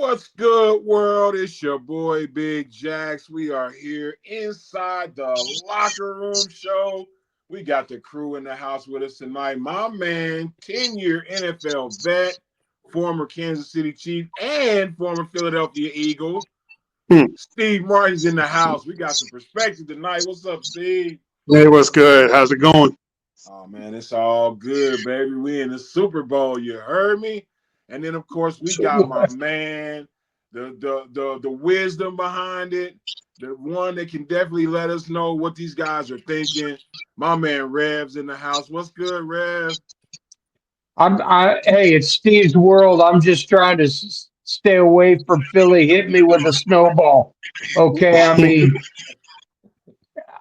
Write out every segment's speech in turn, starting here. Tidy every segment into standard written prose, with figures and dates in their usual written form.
What's good, world? It's your boy Big Jax. We are here inside the locker room show. We got the crew in the house with us tonight. My man, 10-year NFL vet, former Kansas City Chief, and former Philadelphia Eagle. Hmm. Steve Martin's in the house. We got some perspective tonight. What's up, Steve? Hey, what's good? How's it going? Oh man, it's all good, baby. We in the Super Bowl. You heard me? And then of course we got my man, the wisdom behind it, the one that can definitely let us know what these guys are thinking. My man Rev's in the house. What's good, Rev? Hey, it's Steve's world. I'm just trying to stay away from Philly. Hit me with a snowball. Okay. I mean,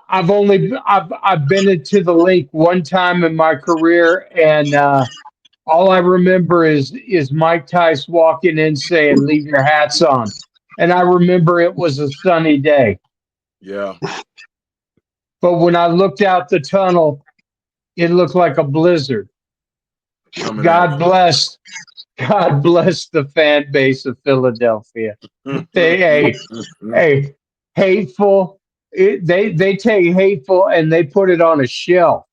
I've been into the lake one time in my career, and all I remember is Mike Tice walking in saying, "Leave your hats on," and I remember it was a sunny day. Yeah. But when I looked out the tunnel, it looked like a blizzard. Coming at God bless God bless the fan base of Philadelphia. you. Hey, hateful. They take hateful and they put it on a shelf,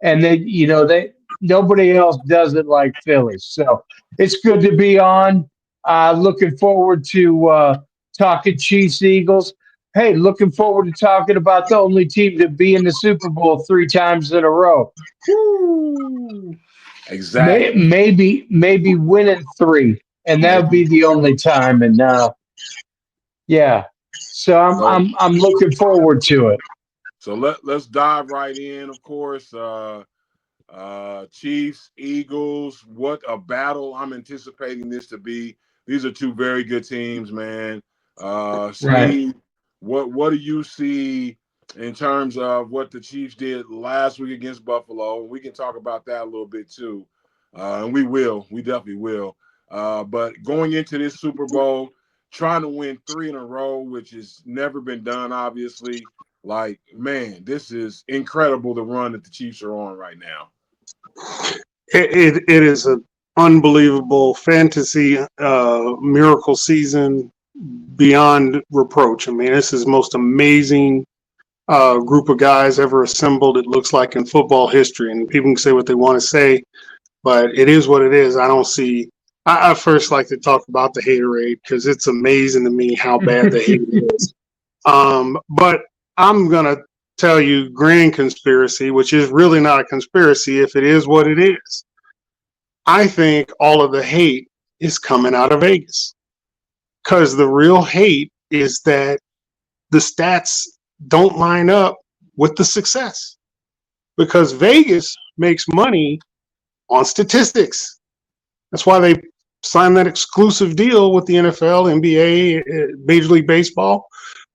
and they nobody else does it like Philly. So it's good to be on. Looking forward to talking Chiefs Eagles. Hey, looking forward to talking about the only team to be in the Super Bowl 3 times in a row. Woo. Exactly. Maybe winning 3, and that would Maybe. be the only time. And yeah, so So I'm looking forward to it. let's dive right in, of course. Chiefs, Eagles, what a battle I'm anticipating this to be. These are two very good teams, man. Right. Steve, what do you see in terms of what the Chiefs did last week against Buffalo? We can talk about that a little bit too. And we definitely will. But going into this Super Bowl, trying to win 3 in a row, which has never been done, obviously. Like, man, this is incredible the run that the Chiefs are on right now. It is an unbelievable fantasy miracle season beyond reproach. I mean, this is the most amazing group of guys ever assembled. It looks like in football history, and people can say what they want to say, but it is what it is. I don't see. I first like to talk about the haterade because it's amazing to me how bad the hate is. But I'm gonna tell you grand conspiracy, which is really not a conspiracy if it is what it is. I think all of the hate is coming out of Vegas because the real hate is that the stats don't line up with the success because Vegas makes money on statistics. That's why they signed that exclusive deal with the NFL, NBA, Major League Baseball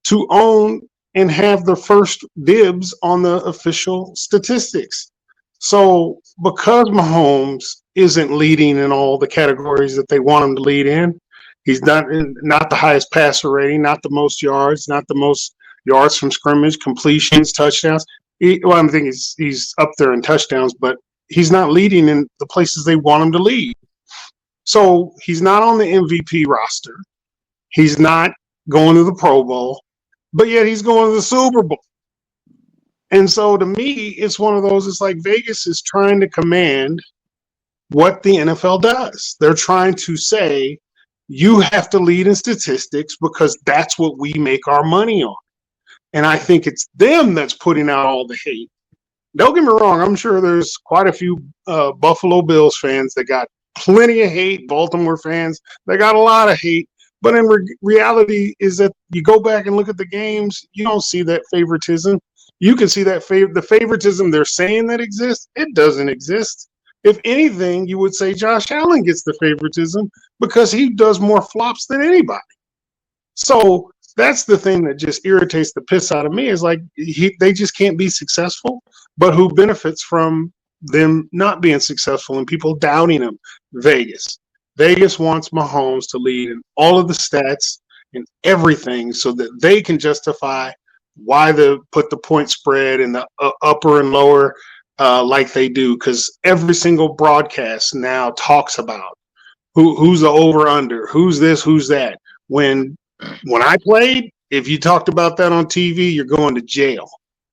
to own and have the first dibs on the official statistics. So because Mahomes isn't leading in all the categories that they want him to lead in, he's not the highest passer rating, not the most yards, not the most yards from scrimmage, completions, touchdowns. I'm thinking he's up there in touchdowns, but he's not leading in the places they want him to lead. So he's not on the MVP roster. He's not going to the Pro Bowl, but yet he's going to the Super Bowl. And so to me, it's one of those, it's like Vegas is trying to command what the NFL does. They're trying to say, you have to lead in statistics because that's what we make our money on. And I think it's them that's putting out all the hate. Don't get me wrong. I'm sure there's quite a few Buffalo Bills fans that got plenty of hate. Baltimore fans, they got a lot of hate. But in reality is that you go back and look at the games, you don't see that favoritism. You can see that the favoritism they're saying that exists, it doesn't exist. If anything, you would say Josh Allen gets the favoritism because he does more flops than anybody. So that's the thing that just irritates the piss out of me is like they just can't be successful, but who benefits from them not being successful and people doubting them? Vegas. Vegas wants Mahomes to lead in all of the stats and everything so that they can justify why they put the point spread in the upper and lower like they do, because every single broadcast now talks about Who's the over under? Who's this? Who's that? When I played, if you talked about that on TV, you're going to jail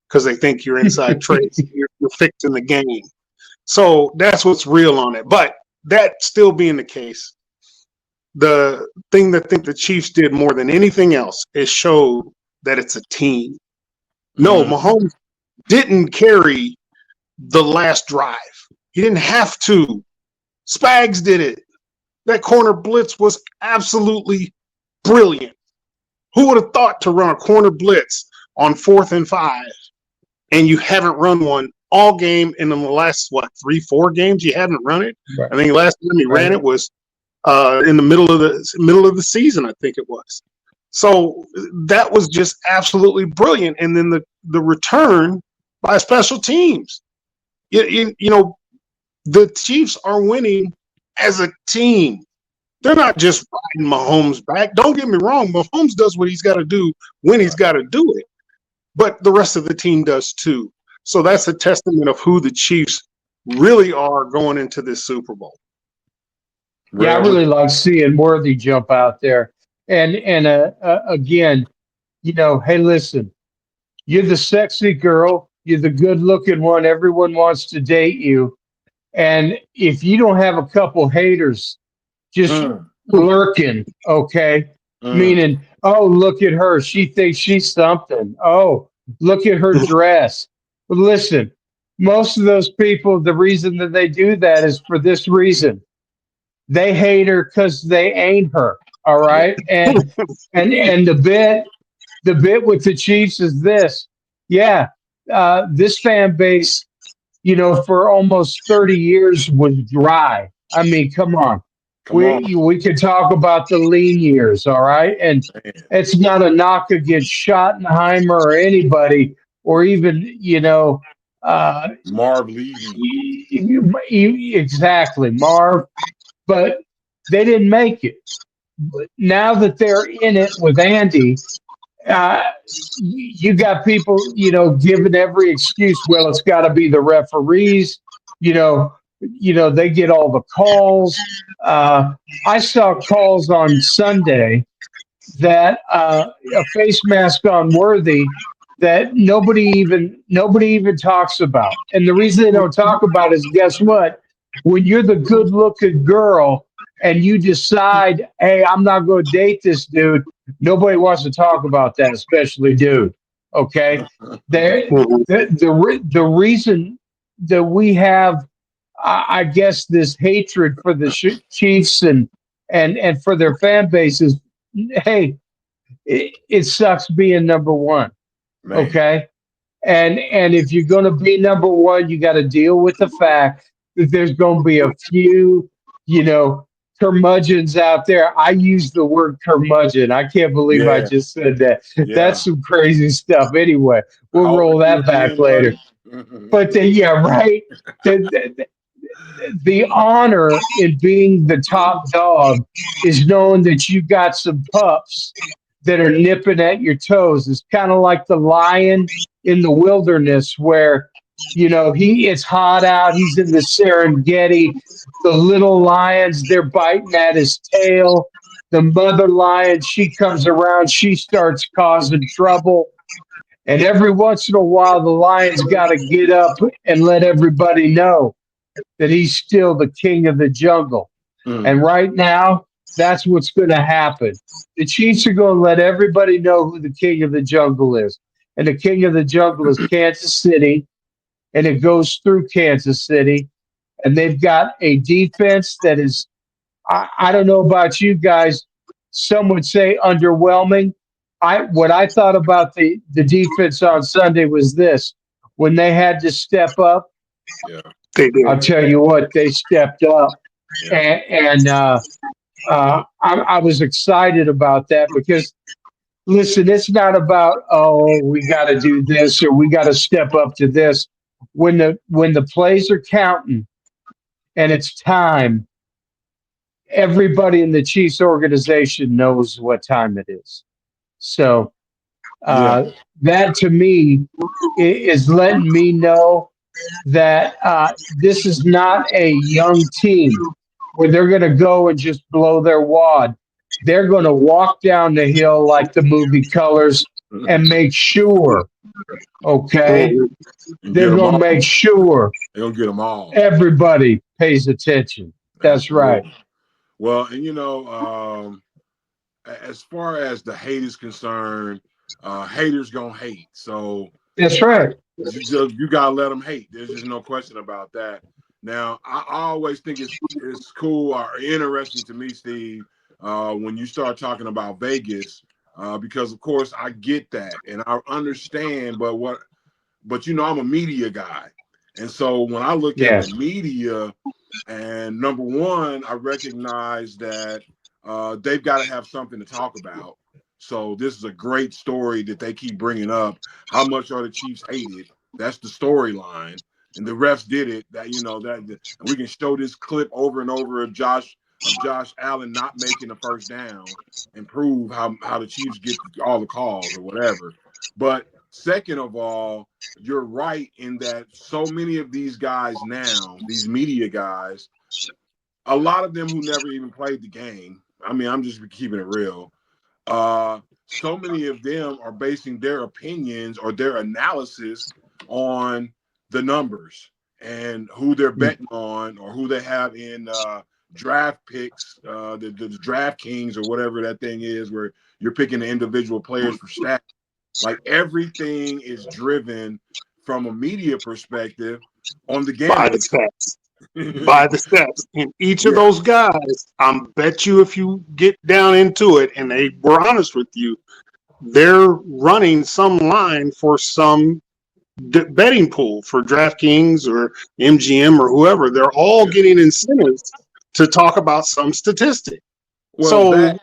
because they think you're inside trades. You're fixing the game. So that's what's real on it. But that still being the case, the thing that I think the Chiefs did more than anything else is show that it's a team. No, Mahomes didn't carry the last drive. He didn't have to. Spags did it. That corner blitz was absolutely brilliant. Who would have thought to run a corner blitz on 4th and 5 and you haven't run one all game, and in the last, 3-4 games you haven't run it? Right. I think the last time he ran it was in the middle of the season, I think it was. So that was just absolutely brilliant. And then the return by special teams. You know, the Chiefs are winning as a team. They're not just riding Mahomes back. Don't get me wrong. Mahomes does what he's got to do when he's got to do it. But the rest of the team does too. So that's a testament of who the Chiefs really are going into this Super Bowl. Yeah, I really like seeing Worthy jump out there. And again, you know, hey, listen, you're the sexy girl. You're the good-looking one. Everyone wants to date you. And if you don't have a couple haters just lurking, okay, meaning, oh, look at her. She thinks she's something. Oh, look at her dress. But listen, most of those people, the reason that they do that is for this reason. They hate her because they ain't her. All right. And the bit with the Chiefs is this. Yeah. This fan base, you know, for almost 30 years was dry. I mean, come on. We could talk about the lean years, all right? And it's not a knock against Schottenheimer or anybody, or even, you know, Marv Levy. Exactly, Marv. But they didn't make it. Now that they're in it with Andy, you got people, you know, giving every excuse. Well, it's got to be the referees. You know, they get all the calls. I saw calls on Sunday that a face mask on Worthy that nobody even talks about. And the reason they don't talk about it is, guess what? When you're the good-looking girl and you decide, hey, I'm not going to date this dude, nobody wants to talk about that, especially dude. Okay, the reason that we have, I guess, this hatred for the Chiefs and for their fan bases, hey, it sucks being number one. Man. Okay, and if you're going to be number one, you got to deal with the fact that there's going to be a few, you know, curmudgeons out there. I use the word curmudgeon. I can't believe I just said that. Yeah. That's some crazy stuff. Anyway, we'll roll that back later. But right. The honor in being the top dog is knowing that you got some pups that are nipping at your toes. It's kind of like the lion in the wilderness where, you know, it's hot out. He's in the Serengeti. The little lions, they're biting at his tail. The mother lion, she comes around. She starts causing trouble. And every once in a while, the lion's got to get up and let everybody know that he's still the king of the jungle. And right now, that's what's going to happen. The Chiefs are going to let everybody know who the king of the jungle is. And the king of the jungle is Kansas City. And it goes through Kansas City. And they've got a defense that is, I don't know about you guys, some would say underwhelming. What I thought about the defense on Sunday was this. When they had to step up, I'll tell you what, they stepped up. And I was excited about that because, listen, it's not about, oh, we got to do this or we got to step up to this. When the plays are counting and it's time, everybody in the Chiefs organization knows what time it is. So that to me is letting me know that this is not a young team. where they're going to go and just blow their wad. They're going to walk down the hill like the movie Colors and make sure, okay, Mhm. And get they're them going to all. make sure They're gonna get them all. everybody pays attention. That's right. Absolutely. Well, and as far as the hate is concerned, haters gonna hate. So That's right. you gotta let them hate. There's just no question about that. Now, I always think it's cool or interesting to me, Steve, when you start talking about Vegas, because of course I get that and I understand, but I'm a media guy, and so when I look at the Yes. media, and number one, I recognize that they've got to have something to talk about. So this is a great story that they keep bringing up. How much are the Chiefs hated? That's the storyline, and the refs did it. And we can show this clip over and over of Josh Allen not making the first down and prove how the Chiefs get all the calls or whatever. But second of all, you're right in that so many of these guys now, these media guys, a lot of them who never even played the game. I mean, I'm just keeping it real. So many of them are basing their opinions or their analysis on the numbers and who they're betting on or who they have in draft picks, the draft kings or whatever that thing is, where you're picking the individual players for stats. Like everything is driven from a media perspective on the By the gambling side. stats. By the stats. And each of Yeah. those guys, I bet you if you get down into it and they were honest with you, they're running some line for some betting pool for DraftKings or MGM or whoever. They're all getting incentives to talk about some statistic. Well, So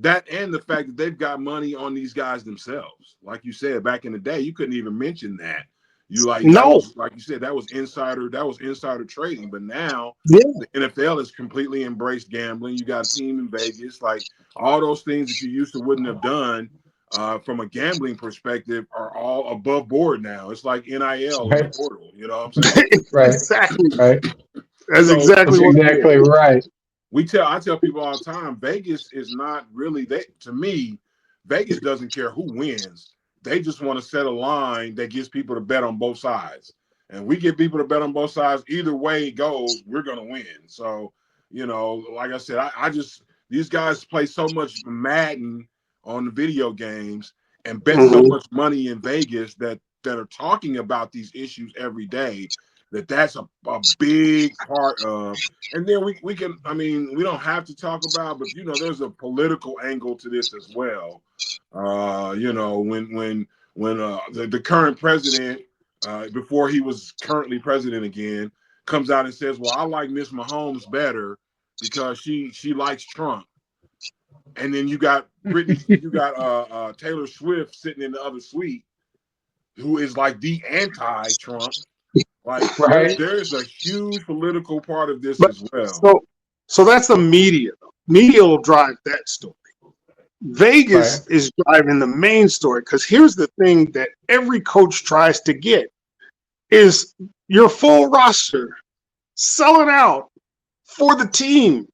that and the fact that they've got money on these guys themselves. Like you said, back in the day, you couldn't even mention that. That no, was, like you said, that was insider trading. But now yeah, the NFL has completely embraced gambling. You got a team in Vegas, like all those things that you used to wouldn't have done from a gambling perspective are all above board now. It's like NIL in the Right. portal. You know what I'm saying? Right. exactly. Right. That's So exactly That's what it exactly is. right. I tell people all the time, Vegas is not really to me, Vegas doesn't care who wins. They just want to set a line that gets people to bet on both sides. And we get people to bet on both sides. Either way it goes, we're gonna win. So, like I said, I just these guys play so much Madden on the video games and bet so Mhm. much money in Vegas that are talking about these issues every day. That's a big part of, and then we can, I mean, we don't have to talk about, but there's a political angle to this as well. When the current president, before he was currently president again, comes out and says, "Well, I like Miss Mahomes better because she likes Trump," and then you got Taylor Swift sitting in the other suite, who is like the anti-Trump. Like Right. there's a huge political part of this But as well. so that's the media. Media will drive that story. Right. Vegas is driving the main story because here's the thing that every coach tries to get is your full roster selling out for the team.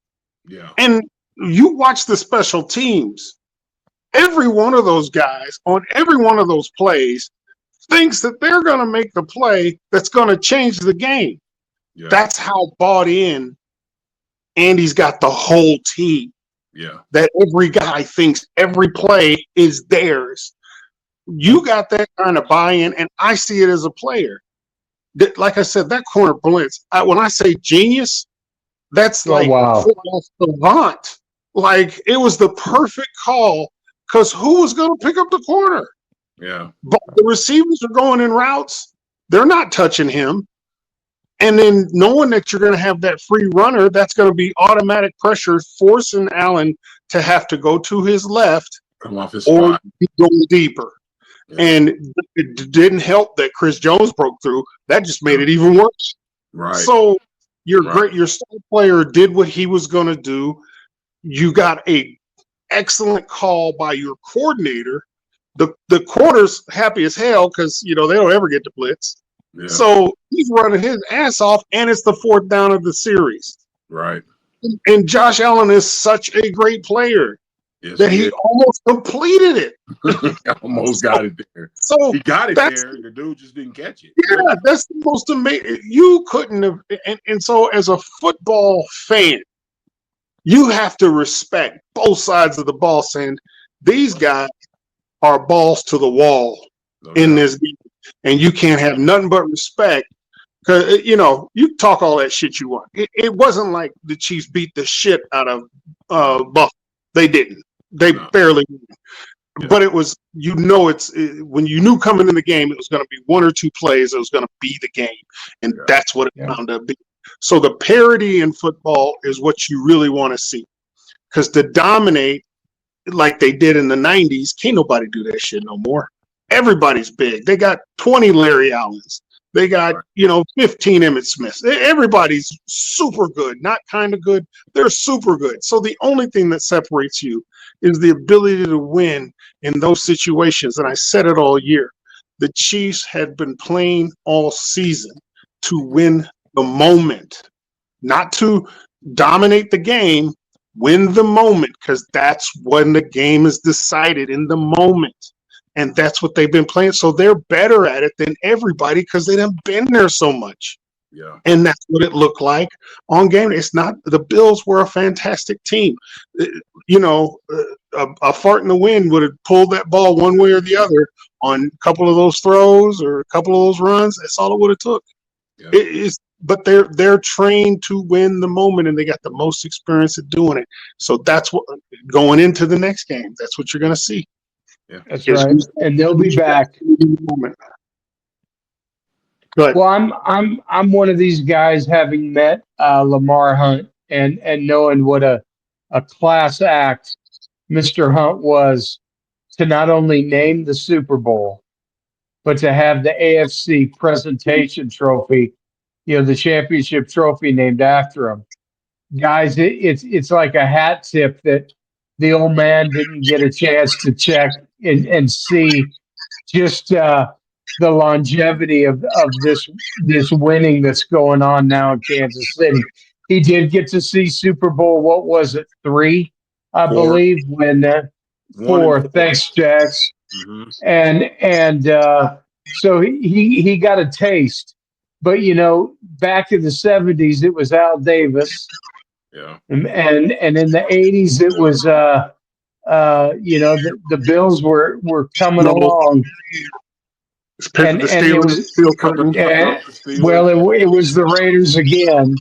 Yeah. And you watch the special teams, every one of those guys on every one of those plays thinks that they're going to make the play that's going to change the game. Yeah. That's how bought in Andy's got the whole team. Yeah. That every guy thinks every play is theirs. You got that kind of buy-in, and I see it as a player. Like I said, that corner blitz, when I say genius, that's Oh, like wow. football savant. Like it was the perfect call because who was going to pick up the corner? Yeah. But the receivers are going in routes. They're not touching him. And then knowing that you're going to have that free runner, that's going to be automatic pressure, forcing Allen to have to go to his left Come off his or spot. go deeper. Yeah. And it didn't help that Chris Jones broke through. That just made it even worse. Right. So your Right. your star player did what he was going to do. You got a excellent call by your coordinator. The quarter's happy as hell because they don't ever get to blitz. Yeah. So he's running his ass off, and it's the fourth down of the series. Right. And Josh Allen is such a great player Yes, that he almost completed it. Almost got it there. So he got it that's, there. The dude just didn't catch it. Yeah, that's the most amazing. You couldn't have. And so, as a football fan, you have to respect both sides of the ball, saying these guys are balls to the wall in this game, and you can't have nothing but respect. Because, you talk all that shit you want. It wasn't like the Chiefs beat the shit out of Buffalo. They didn't. They barely did. Yeah. But it was, when you knew coming in the game, it was going to be one or two plays. It was going to be the game. And that's what it wound up being. So the parity in football is what you really want to see. Because to dominate like they did in the 90s, can't nobody do that shit no more. Everybody's big. They got 20 Larry Allens. They got, 15 Emmitt Smiths. Everybody's super good, not kind of good. They're super good. So the only thing that separates you is the ability to win in those situations. And I said it all year. The Chiefs had been playing all season to win the moment, not to dominate the game, win the moment, because that's when the game is decided, in the moment. And that's what they've been playing. So they're better at it than everybody because they done been there so much. Yeah. And that's what it looked like on game. It's not, the Bills were a fantastic team. A fart in the wind would have pulled that ball one way or the other on a couple of those throws or a couple of those runs. That's all it would have took. Yeah. But they're trained to win the moment, and they got the most experience at doing it. So that's what, going into the next game, that's what you're going to see. Yeah, that's right, and they'll be back. Good. Well, I'm one of these guys, having met Lamar Hunt and knowing what a class act Mr. Hunt was, to not only name the Super Bowl, but to have the AFC presentation trophy, the championship trophy named after him. Guys, it's like a hat tip that the old man didn't get a chance to check and see just the longevity of this winning that's going on now in Kansas City. He did get to see Super Bowl, what was it, 3, I believe, when 4. Thanks, Jax. Mm-hmm. And so he got a taste. But back in the 70s, it was Al Davis. Yeah. And in the 80s, it was the Bills were coming along. And it was the Raiders again.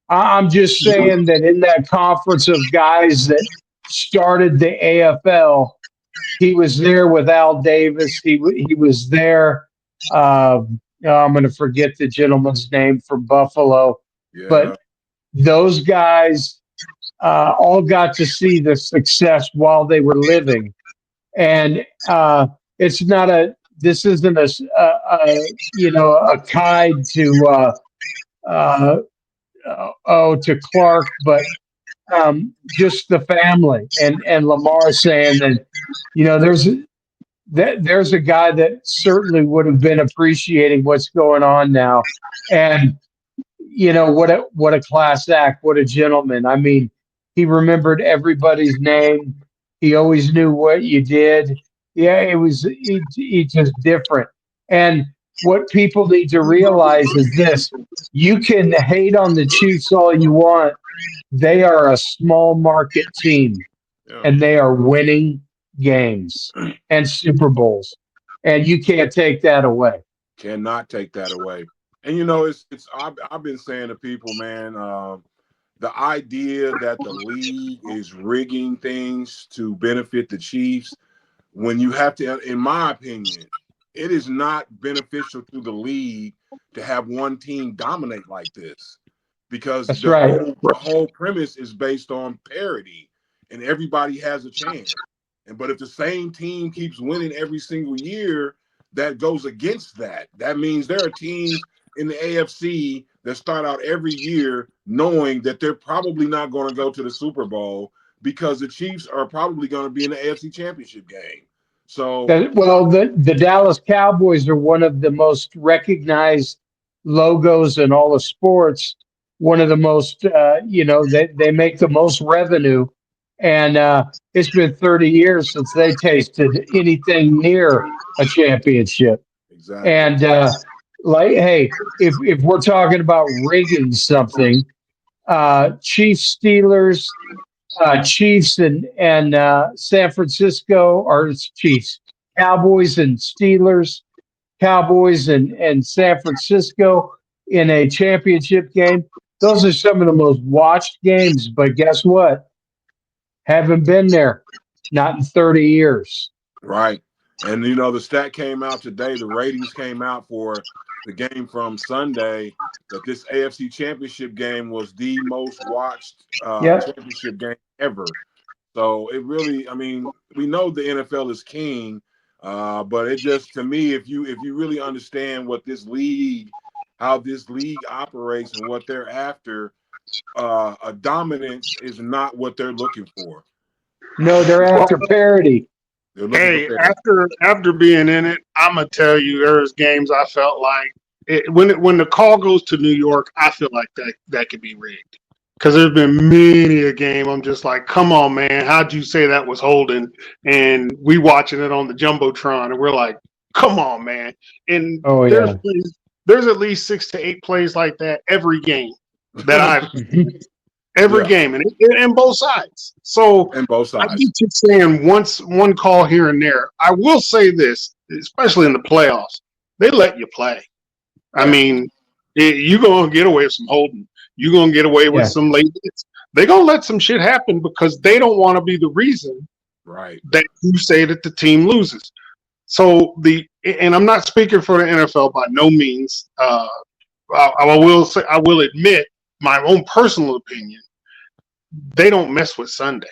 I'm just saying that in that conference of guys that started the AFL, he was there with Al Davis. He was there. I'm going to forget the gentleman's name from Buffalo, but those guys all got to see the success while they were living, and it's not this isn't a guide to Clark, but just the family, and Lamar saying that there's a guy that certainly would have been appreciating what's going on now, and what a class act, what a gentleman. I mean, he remembered everybody's name. He always knew what you did. Yeah, he's just different. And what people need to realize is this: you can hate on the Chiefs all you want. They are a small market team, and they are winning games and Super Bowls, and you can't take that away. Cannot take that away. And I've been saying to people, man, the idea that the league is rigging things to benefit the Chiefs, when you have to, in my opinion, it is not beneficial to the league to have one team dominate like this, because the whole premise is based on parity, and everybody has a chance. But if the same team keeps winning every single year, that goes against that. That means there are teams in the AFC that start out every year knowing that they're probably not going to go to the Super Bowl because the Chiefs are probably going to be in the AFC Championship game. So, the Dallas Cowboys are one of the most recognized logos in all the sports, one of the most, they make the most revenue. And it's been 30 years since they tasted anything near a championship. Exactly. And hey, if we're talking about rigging something, Chiefs, Steelers, Chiefs and San Francisco, or Chiefs, Cowboys and Steelers, Cowboys and San Francisco in a championship game. Those are some of the most watched games. But guess what? Haven't been there, not in 30 years. Right. And, you know, the stat came out today, the ratings came out for the game from Sunday, that this AFC Championship game was the most watched championship game ever. So it really, I mean, we know the NFL is king, but it just, to me, if you really understand what this league, how this league operates and what they're after, a dominance is not what they're looking for. No, they're after parity. Hey, after being in it, I'm gonna tell you, there's games I felt like when the call goes to New York, I feel like that could be rigged. Because there's been many a game I'm just like, come on, man, how'd you say that was holding? And we watching it on the jumbotron, and we're like, come on, man. And there's at least 6 to 8 plays like that every game that I've. Every game, and both sides. So and both sides. I keep saying one call here and there. I will say this, especially in the playoffs, they let you play. I mean, you're going to get away with some holding. You're going to get away with some late hits. They're going to let some shit happen because they don't want to be the reason that you say that the team loses. So and I'm not speaking for the NFL by no means. I will admit my own personal opinion. They don't mess with Sunday.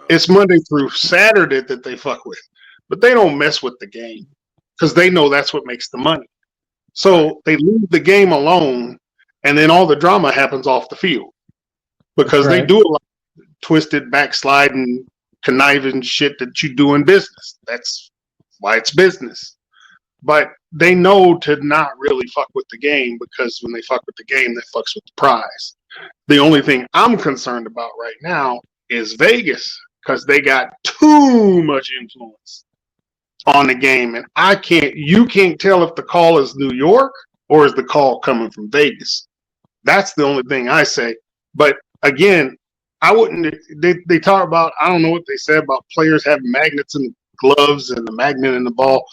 It's Monday through Saturday that they fuck with, but they don't mess with the game because they know that's what makes the money. So they leave the game alone, and then all the drama happens off the field because they do a lot of twisted, backsliding, conniving shit that you do in business. That's why it's business. But they know to not really fuck with the game because when they fuck with the game, that fucks with the prize. The only thing I'm concerned about right now is Vegas because they got too much influence on the game. And you can't tell if the call is New York or is the call coming from Vegas. That's the only thing I say. But again, they talk about, I don't know what they said about players having magnets in the gloves and the magnet in the ball.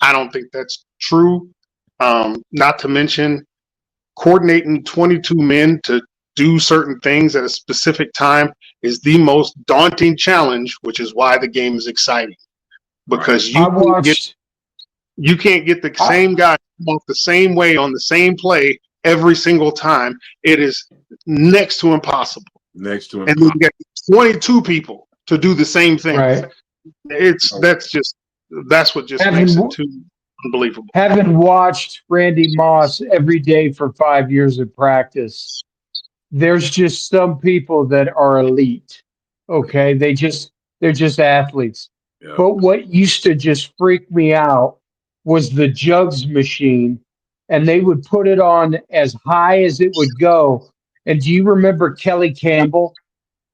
I don't think that's true. Not to mention coordinating 22 men to do certain things at a specific time is the most daunting challenge, which is why the game is exciting. Because you can't get the same guy off the same way on the same play every single time. It is next to impossible. And then you get 22 people to do the same thing. Right. That's what just makes it too unbelievable. Having watched Randy Moss every day for 5 years of practice, there's just some people that are elite. Okay, they're just athletes. Yeah. But what used to just freak me out was the jugs machine, and they would put it on as high as it would go. And do you remember Kelly Campbell?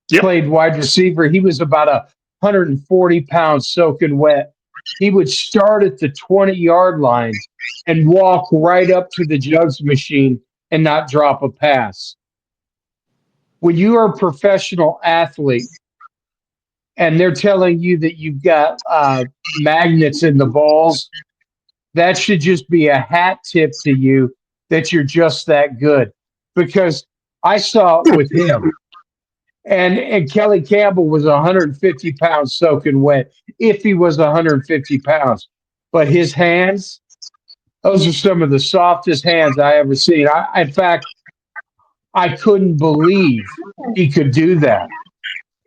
Yep. Played wide receiver. He was about 140 pounds soaking wet. He would start at the 20-yard line and walk right up to the jugs machine and not drop a pass. When you are a professional athlete and they're telling you that you've got magnets in the balls, that should just be a hat tip to you that you're just that good. Because I saw it with him. And Kelly Campbell was 150 pounds soaking wet, if he was 150 pounds. But his hands, those are some of the softest hands I ever seen. In fact, I couldn't believe he could do that.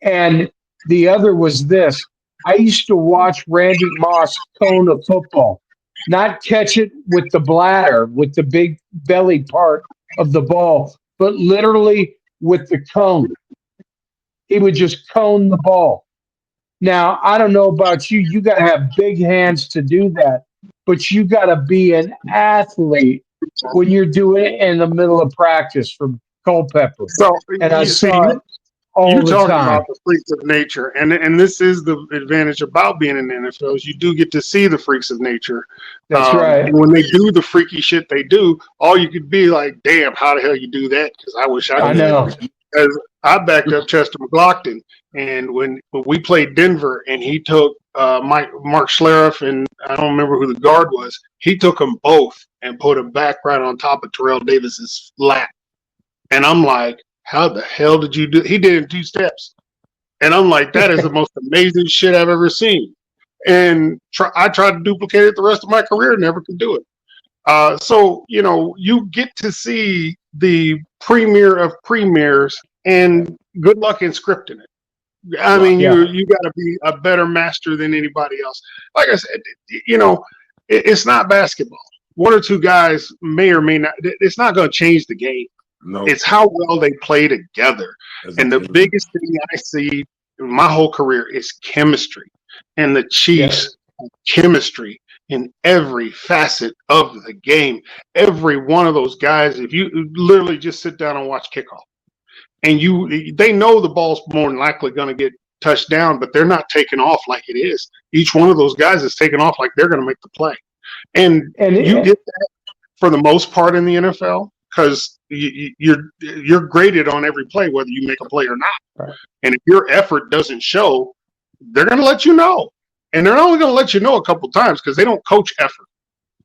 And the other was this. I used to watch Randy Moss cone a football, not catch it with the bladder, with the big belly part of the ball, but literally with the cone. He would just cone the ball. Now, I don't know about you. You got to have big hands to do that, but you got to be an athlete when you're doing it in the middle of practice from Culpepper, So and I you see, saw it all you're the talking time. about the freaks of nature, and this is the advantage about being in the NFL is you do get to see the freaks of nature. That's right. And when they do the freaky shit they do, all you could be like, "Damn, how the hell you do that?" Because I wish I I could. know. Because I backed up Chester McLaughlin, and when we played Denver, and he took Mark Schlereth, and I don't remember who the guard was. He took them both and put them back right on top of Terrell Davis's lap, and I'm like, "How the hell did you do?" He did it in 2 steps. And I'm like, that is the most amazing shit I've ever seen. And I tried to duplicate it the rest of my career, never could do it. So, you get to see the premier of premiers, and good luck in scripting it. I mean, Yeah. you got to be a better master than anybody else. Like I said, it's not basketball. 1 or 2 guys may or may not. It's not going to change the game. No, It's how well they play together. And the biggest thing I see in my whole career is chemistry. And the Chiefs have chemistry in every facet of the game. Every one of those guys, if you literally just sit down and watch kickoff, and they know the ball's more than likely going to get touched down, but they're not taking off like it is. Each one of those guys is taking off like they're going to make the play. And you get that for the most part in the NFL, because you're graded on every play, whether you make a play or not. Right. And if your effort doesn't show, they're going to let you know. And they're only going to let you know a couple times because they don't coach effort.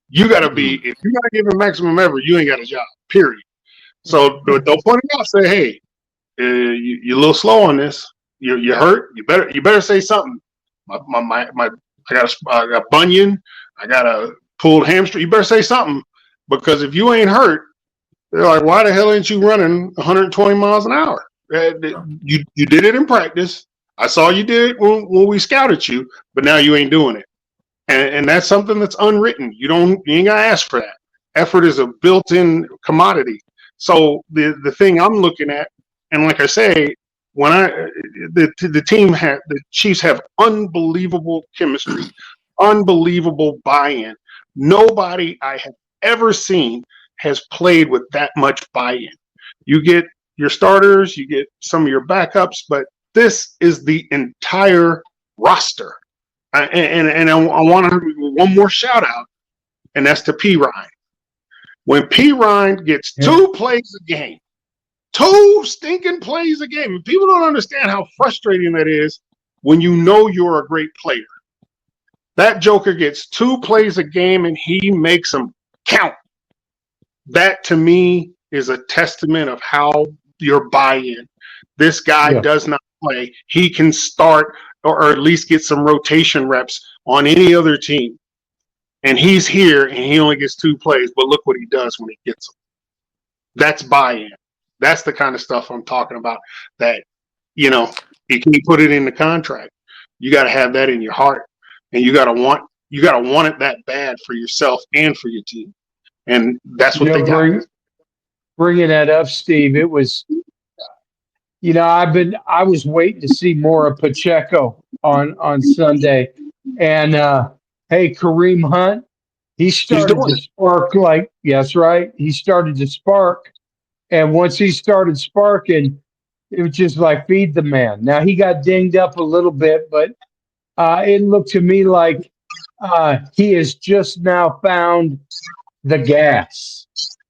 You got to be, if you're not giving maximum effort, you ain't got a job, period. So they'll point it out, say, hey, you're a little slow on this. You hurt. You better say something. I got a bunion. I got a pulled hamstring. You better say something, because if you ain't hurt, they're like, why the hell ain't you running 120 miles an hour? You did it in practice. I saw you did it when we scouted you, but now you ain't doing it. And that's something that's unwritten. You ain't gotta ask for that. Effort is a built-in commodity. So the thing I'm looking at, and like I say, when the Chiefs have unbelievable chemistry, unbelievable buy-in. Nobody I have ever seen has played with that much buy-in. You get your starters, you get some of your backups, but this is the entire roster. And I want to have one more shout out, and that's to P. Ryan. When P. Ryan gets 2 plays a game, 2 stinking plays a game, and people don't understand how frustrating that is when you know you're a great player. That joker gets 2 plays a game and he makes them count. That to me is a testament of how your buy-in. This guy does not play. He can start or at least get some rotation reps on any other team. And he's here and he only gets 2 plays, but look what he does when he gets them. That's buy-in. That's the kind of stuff I'm talking about, that, you can't put it in the contract. You got to have that in your heart, and you got to want it that bad for yourself and for your team. And that's what they got. Bringing that up, Steve, it was, I was waiting to see more of Pacheco on Sunday. And, hey, Kareem Hunt, he started to spark that's right. He started to spark. And once he started sparking, it was just like, feed the man. Now, he got dinged up a little bit, but it looked to me like he has just now found the gas.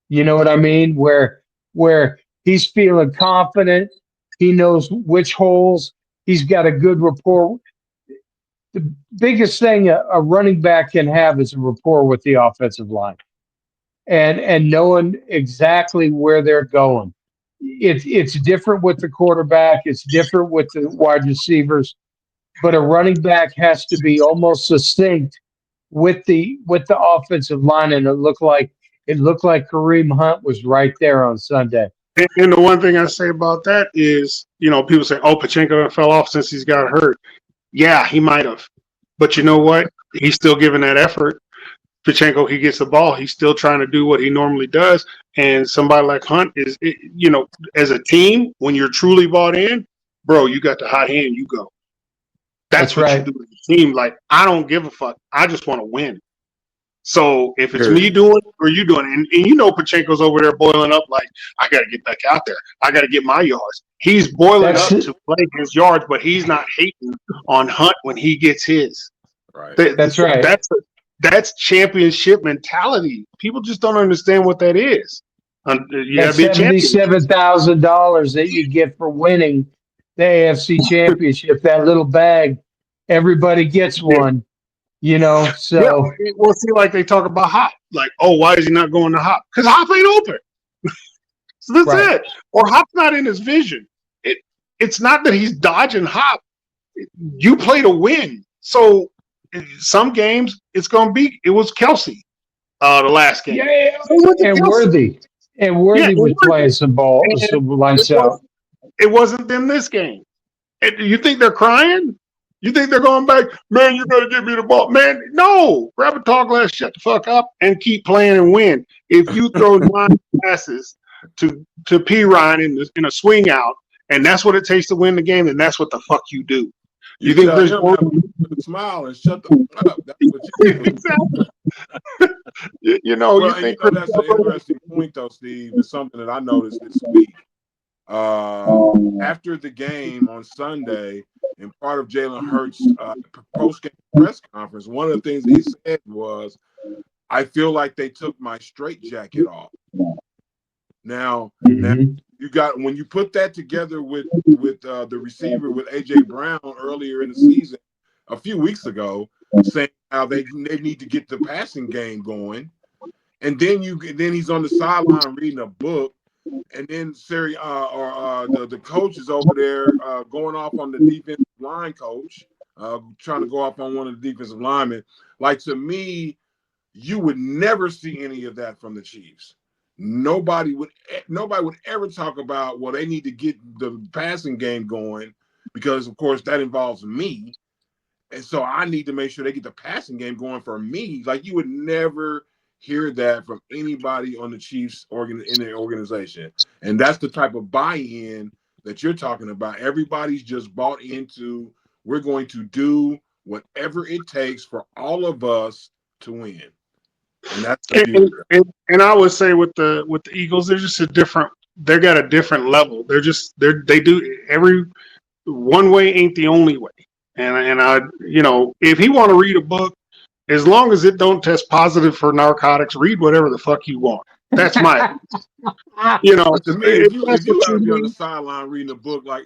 You know what I mean? Where he's feeling confident. He knows which holes. He's got a good rapport. The biggest thing a running back can have is a rapport with the offensive line. And knowing exactly where they're going. It's different with the quarterback. It's different with the wide receivers. But a running back has to be almost succinct with the offensive line, and it looked like Kareem Hunt was right there on Sunday. And the one thing I say about that is, people say, "Oh, Pacheco fell off since he's got hurt." Yeah, he might have, but you know what? He's still giving that effort. Pacheco, he gets the ball. He's still trying to do what he normally does. And somebody like Hunt is, as a team, when you're truly bought in, bro, you got the hot hand, you go. That's what right. You do as a team. Like, I don't give a fuck. I just want to win. So if it's Sure. me doing it or you doing it, and you know Pachenko's over there boiling up like, I got to get back out there. I got to get my yards. He's boiling That's up it. to play his yards, but he's not hating on Hunt when he gets his. Right. That's right. That's championship mentality. People just don't understand what that is. You That gotta be a champion. $77,000 that you get for winning the AFC Championship, that little bag, everybody gets one. You know, so Yeah, well, see, like they talk about Hop. Like, oh, why is he not going to Hop? Because Hop ain't open. So that's Right. it. Or Hop's not in his vision. It's not that he's dodging Hop. You play to win. So some games it's gonna be. It was Kelsey, the last game. yeah, So it was and Kelsey. Worthy was playing some ball, And some lights out. It wasn't them this game. And you think they're crying? You think they're going back? Man, you gotta give me the ball, man. No, grab a tall glass, shut the fuck up, and keep playing and win. If you throw 9 passes to P Ryan in a swing out, and that's what it takes to win the game, then that's what the fuck you do. You think tell Chris him Gordon? to smile and shut the fuck up. That's what you do. Exactly. you Well, think and that's an interesting point, though, Steve. It's something that I noticed this week. After the game on Sunday, and part of Jalen Hurts' post-game press conference, one of the things he said was, "I feel like they took my straitjacket off." Now, you got when you put that together with the receiver with AJ Brown earlier in the season, a few weeks ago, saying how they need to get the passing game going, and then he's on the sideline reading a book. And then the coach is over there going off on the defensive line coach, trying to go off on one of the defensive linemen. Like, to me, you would never see any of that from the Chiefs. Nobody would ever talk about, well, they need to get the passing game going because, of course, that involves me. And so I need to make sure they get the passing game going for me. Like, you would never hear that from anybody on the Chiefs in their organization. And that's the type of buy-in that you're talking about. Everybody's just bought into, we're going to do whatever it takes for all of us to win. And that's the beauty. And I would say with the Eagles, they're just they got a different level. They do every one way ain't the only way. And I, if he want to read a book, as long as it don't test positive for narcotics, read whatever the fuck you want. That's my, But to me, if you got to be on the sideline reading a book, like,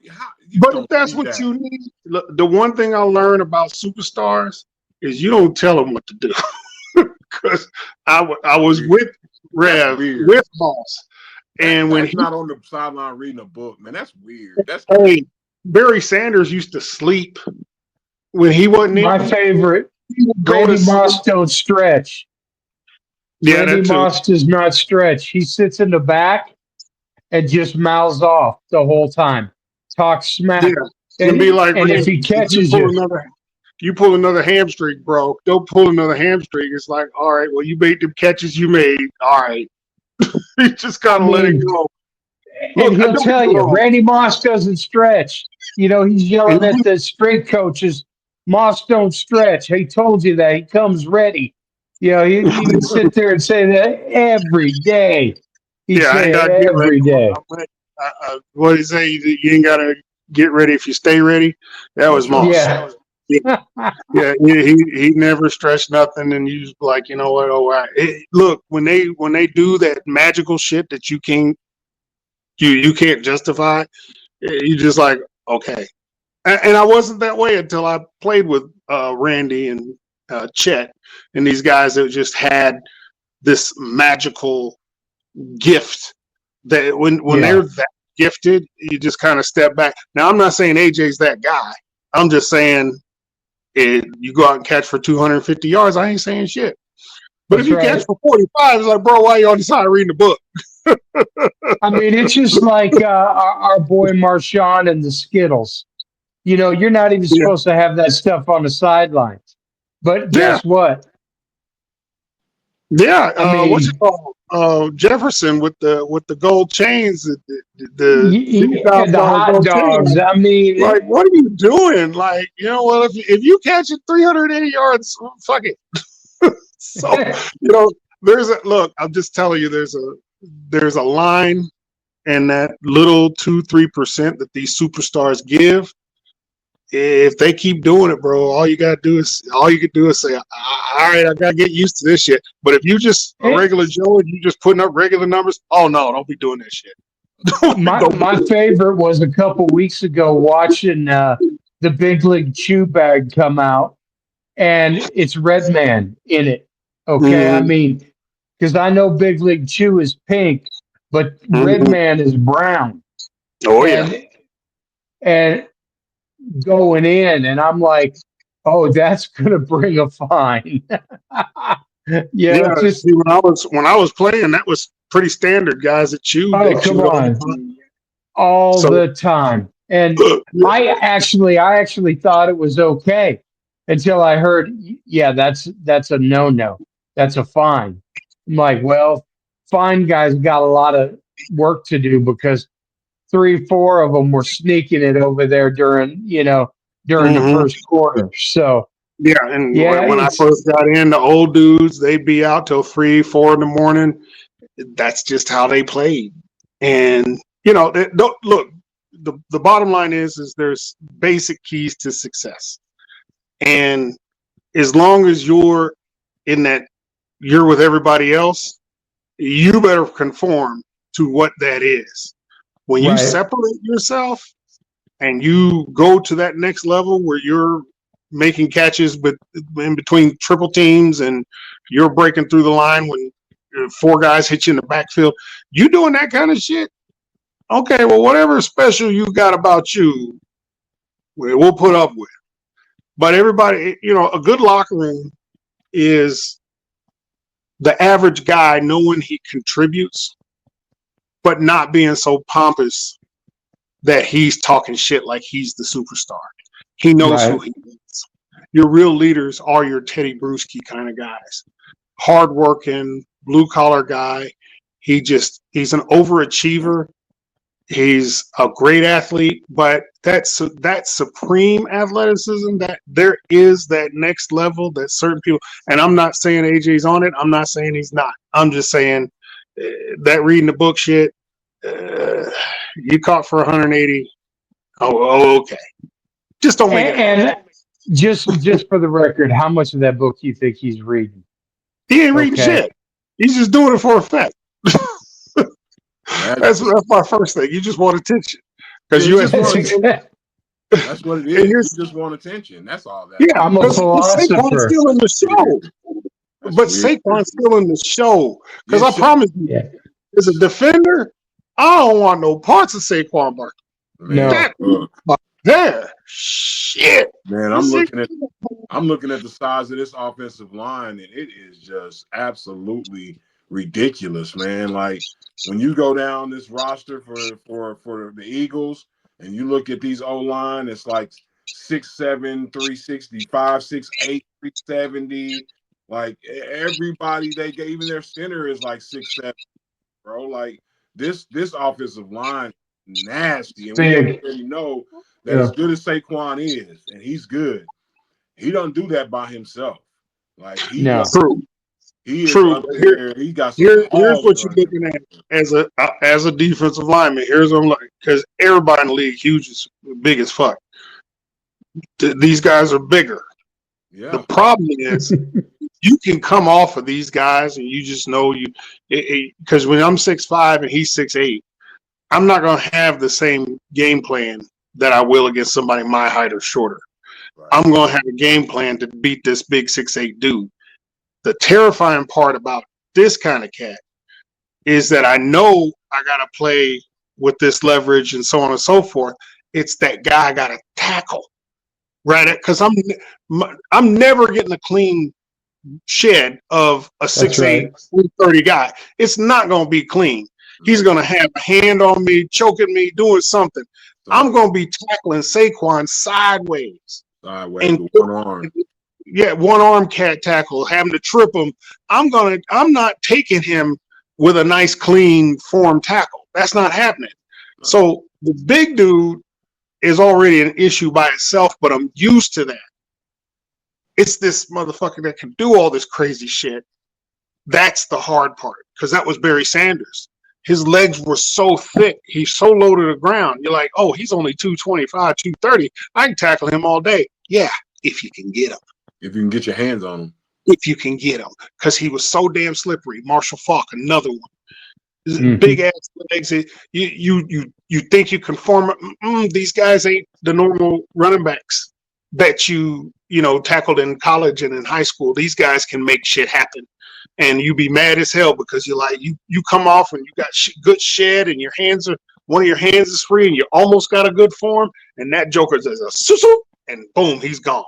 but if that's what you need, look, the one thing I learned about superstars is you don't tell them what to do. Because I was with Rev, with Boss, and when he's not on the sideline reading a book, man, that's weird. That's Barry Sanders used to sleep when he wasn't my favorite. Randy Moss don't stretch. Yeah, Randy Moss does not stretch. He sits in the back and just mouths off the whole time, talks smack. Yeah. And be like, and if he catches you pull another hamstring, bro. Don't pull another hamstring. It's like, all right, well, you made the catches you made. All right. You just gotta let it go. And he'll tell you, Randy Moss doesn't stretch. He's yelling at the strength coaches, Moss don't stretch. He told you that. He comes ready. He would sit there and say that every day. He'd say it every day. What do you say? You ain't got to get ready if you stay ready? That was Moss. Yeah. Yeah, he never stretched nothing, and you just like, you know what? Oh, right. Look, when they do that magical shit that you can't justify, you just like, okay. And I wasn't that way until I played with Randy and Chet and these guys that just had this magical gift that when they're that gifted, you just kind of step back. Now, I'm not saying AJ's that guy. I'm just saying you go out and catch for 250 yards, I ain't saying shit. But if you catch for 45, it's like, bro, why are you on the side reading the book? I mean, it's just like our boy Marshawn and the Skittles. You're not even supposed to have that stuff on the sidelines. But guess what? Yeah, what's it called? Jefferson with the gold chains, the hot dogs. Chains. I mean, like, what are you doing? Like, well, if you catch it 380 yards, fuck it. So, you know, I'm just telling you, there's a line in that little 2-3% that these superstars give. If they keep doing it, bro, all you can do is say, all right, I gotta get used to this shit. But if you just a regular Joe and you just putting up regular numbers, oh no, don't be doing that shit. My favorite was a couple weeks ago watching the Big League Chew bag come out, and it's Redman in it. Okay, I Mhm, mean, because I know Big League Chew is pink, but mhm. Redman is brown, Oh yeah, and and going in, and I'm like, oh, that's gonna bring a fine. yeah. Just See, when I was playing, that was pretty standard. Guys that chewed, they oh, come chewed all the on, time. all So the time. And I actually thought it was okay until I heard, yeah, that's a no. That's a fine. I'm like, well, fine guys got a lot of work to do because 3, 4 of them were sneaking it over there during the mhm. first quarter. So Yeah, and yeah, when I it's first got in, the old dudes, they'd be out till 3, 4 in the morning. That's just how they played. And you know, don't look. The bottom line is there's basic keys to success, and as long as in that you're with everybody else, you better conform to what that is. When you right. separate yourself and you go to that next level where you're making catches but in between triple teams and you're breaking through the line when 4 guys hit you in the backfield, you doing that kind of shit. Okay, well, whatever special you got about you, we'll put up with. But everybody, you know, a good locker room is the average guy knowing he contributes, but not being so pompous that he's talking shit like he's the superstar. He knows who Right. he is. Your real leaders are your Teddy Bruschi kind of guys. Hardworking, blue collar guy. He's an overachiever. He's a great athlete, but that supreme athleticism, that there is that next level that certain people, and I'm not saying AJ's on it. I'm not saying he's not. I'm just saying that reading the book shit, you caught for 180. Oh, okay. Just don't make it happen. And just for the record, how much of that book you think he's reading? He ain't reading Okay. shit. He's just doing it for effect. That's, That's my first thing. You just want attention because yeah, you you as just want That's that's what it and is. here's You just want attention. That's all that yeah, is. I'm a because Saquon's philosopher. still in the That's weird. show. That's But weird. Saquon's still in the show. Because Yeah, I promise you, Yeah. as a defender, I don't want no parts of Saquon Barkley. man. No. That Look, there, shit. man, This is- I'm looking at the size of this offensive line, and it is just absolutely ridiculous, man. Like when you go down this roster for the Eagles, and you look at these O line, it's like 6'7", 365, 6'8", 370. Like everybody they get, even their center is like 6'7", bro. Like this offensive line nasty, and we Big. already know that Yeah. as good as Saquon is, and he's good, he don't do that by himself. Like No. true, he is true. up But there. He got some here's hogs what you're running. looking at as a defensive lineman. Here's what I'm looking, because everybody in the league huge as big as fuck. These guys are bigger. The Yeah, problem is you can come off of these guys and you just know because when I'm 6'5" and he's 6'8", I'm not going to have the same game plan that I will against somebody my height or shorter. right. I'm going to have a game plan to beat this big 6'8" dude. The terrifying part about this kind of cat is that I know I got to play with this leverage and so on and so forth. It's that guy I got to tackle, right? Because I'm never getting a clean shed of a That's 6'8", right. 330 guy. It's not going to be clean. He's going to have a hand on me, choking me, doing something. I'm going to be tackling Saquon sideways. Sideways with one arm. Yeah, one arm cat tackle, having to trip him. I'm not taking him with a nice, clean form tackle. That's not happening. So the big dude is already an issue by itself, but I'm used to that. It's this motherfucker that can do all this crazy shit. That's the hard part, because that was Barry Sanders. His legs were so thick. He's so low to the ground. You're like, oh, he's only 225, 230. I can tackle him all day. Yeah, if you can get him. If you can get your hands on him. If you can get him. Because he was so damn slippery. Marshall Faulk, another one. Mhm. Big ass legs. You think you can form. These guys ain't the normal running backs that you tackled in college and in high school. These guys can make shit happen. And you be mad as hell because you're like, you come off and you got good shed and one of your hands is free and you almost got a good form, and that joker does a susu and boom, he's gone.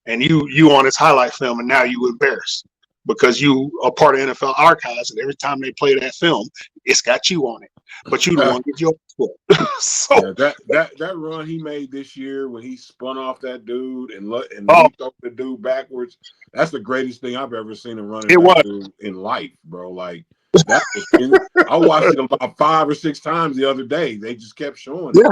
And you on his highlight film, and now you embarrassed because you are part of NFL archives, and every time they play that film, it's got you on it. But you don't want to get your so yeah, that run he made this year when he spun off that dude and leaped over the dude backwards, that's the greatest thing I've ever seen him running back dude in life, bro. Like that was, I watched it about 5 or 6 times the other day. They just kept showing it.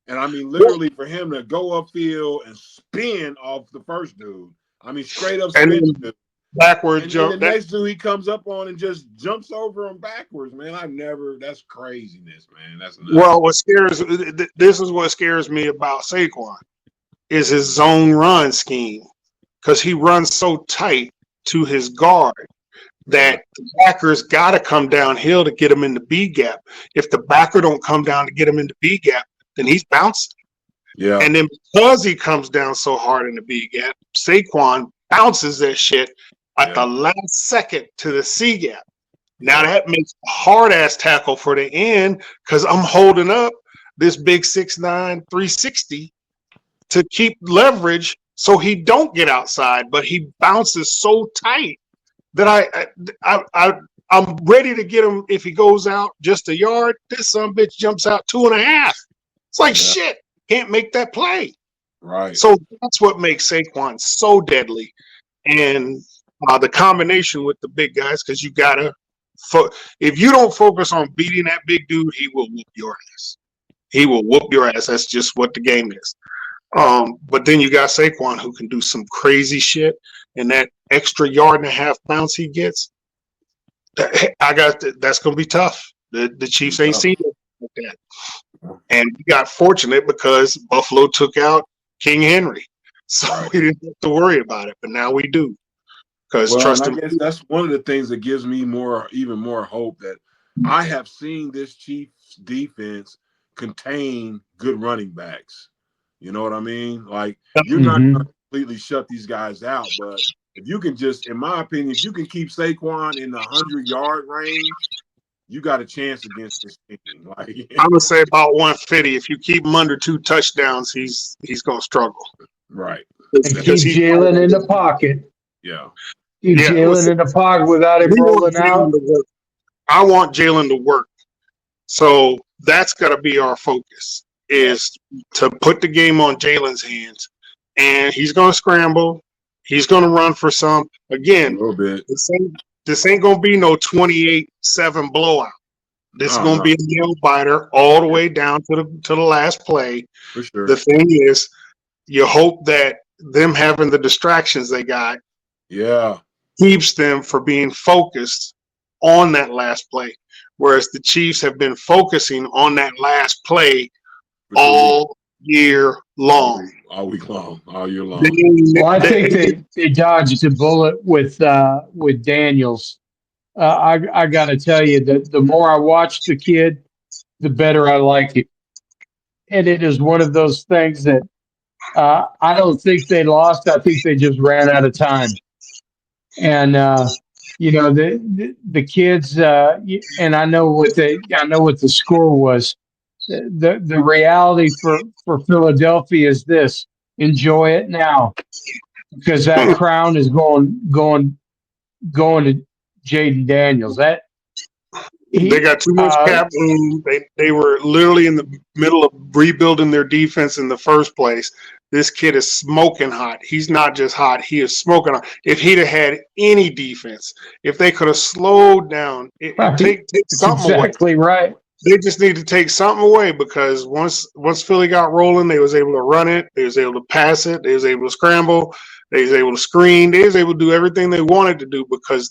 And I mean, literally for him to go upfield and spin off the first dude, I mean, straight up spin dude. Backward and jump. And the next dude he comes up on and just jumps over him backwards, man. That's craziness, man. That's nuts. Well, this is what scares me about Saquon is his zone run scheme, because he runs so tight to his guard that the backers got to come downhill to get him in the B gap. If the backer don't come down to get him in the B gap, then he's bouncing. Yeah. And then because he comes down so hard in the B gap, Saquon bounces that shit at the last second to the C gap. Now that makes a hard ass tackle for the end, because I'm holding up this big 6'9", 360 to keep leverage so he don't get outside, but he bounces so tight that I'm ready to get him. If he goes out just a yard, this son bitch jumps out 2.5. It's like shit, can't make that play. Right. So that's what makes Saquon so deadly. And the combination with the big guys, because you gotta, if you don't focus on beating that big dude, he will whoop your ass. He will whoop your ass. That's just what the game is. But then you got Saquon, who can do some crazy shit, and that extra 1.5 yard bounce he gets, that's gonna be tough. The Chiefs ain't seen it like that, and we got fortunate because Buffalo took out King Henry, so we didn't have to worry about it. But now we do. Because I guess that's one of the things that gives me even more hope, that I have seen this Chiefs defense contain good running backs. You know what I mean? Like, you're not going to completely shut these guys out, but if you can just, in my opinion, if you can keep Saquon in the 100-yard range, you got a chance against this team. Like, I'm gonna say about 150. If you keep him under 2 touchdowns, he's gonna struggle. Right. And keep Jalen in the pocket. Yeah. Keep Jalen in the pocket without him rolling out. I want Jalen to work. So that's got to be our focus, is to put the game on Jalen's hands. And he's going to scramble. He's going to run for some. Again, a little bit. This ain't going to be no 28-7 blowout. This is going to be a nail biter all the way down to the last play. For sure. The thing is, you hope that them having the distractions they got keeps them from being focused on that last play. Whereas the Chiefs have been focusing on that last play all year long. All week long, all year long. Well, I think they dodged a bullet with Daniels. I got to tell you that the more I watch the kid, the better I like it. And it is one of those things that I don't think they lost. I think they just ran out of time. And the kids, and I know what the score was. The reality for Philadelphia is this: enjoy it now, because that crown is going to Jaden Daniels. They got too much cap room. They were literally in the middle of rebuilding their defense in the first place. This kid is smoking hot. He's not just hot. He is smoking hot. If he'd have had any defense, if they could have slowed down, take something away. Exactly right. They just need to take something away, because once Philly got rolling, they was able to run it. They was able to pass it. They was able to scramble. They was able to screen. They was able to do everything they wanted to do because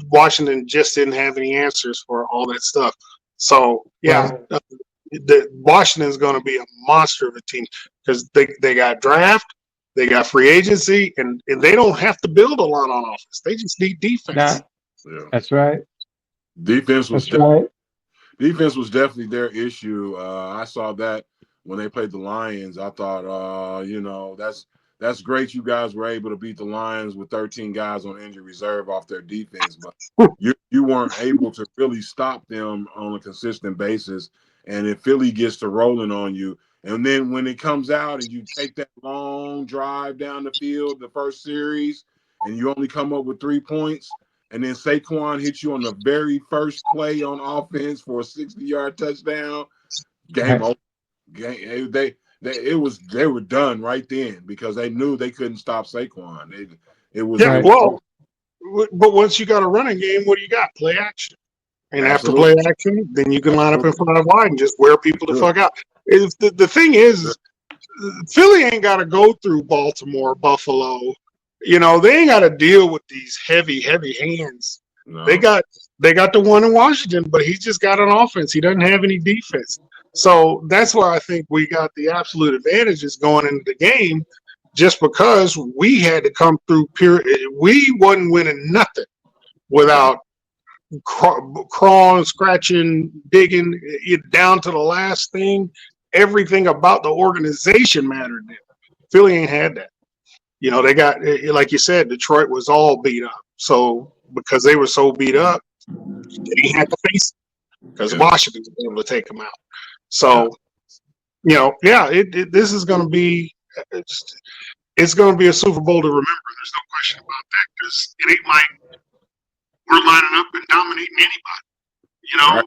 Washington just didn't have any answers for all that stuff. So yeah, the Washington's going to be a monster of a team because they got draft, they got free agency, and they don't have to build a lot on offense. They just need defense. Yeah. That's right. Defense was That's right. defense was definitely their issue. I saw that when they played the Lions. I thought, that's great. You guys were able to beat the Lions with 13 guys on injured reserve off their defense, but you weren't able to really stop them on a consistent basis. And if Philly gets to rolling on you, and then when it comes out and you take that long drive down the field, the first series, and you only come up with 3 points, and then Saquon hits you on the very first play on offense for a 60-yard touchdown, game over. They were done right then because they knew they couldn't stop Saquon. But once you got a running game, what do you got? Play action. And Absolutely. after play action, then you can line up in 5 wide and just wear people the fuck out. The thing is, Philly ain't got to go through Baltimore, Buffalo. They ain't got to deal with these heavy hands. No. They got the one in Washington, but he's just got an offense. He doesn't have any defense. So that's why I think we got the absolute advantages going into the game, just because we had to come through we wasn't winning nothing without crawling, scratching, digging it down to the last thing. Everything about the organization mattered then. Philly ain't had that. They got, like you said, Detroit was all beat up. So because they were so beat up, they didn't have to face it because Washington was able to take them out. So, this is going to be it's going to be a Super Bowl to remember. There's no question about that because it ain't like we're lining up and dominating anybody, right.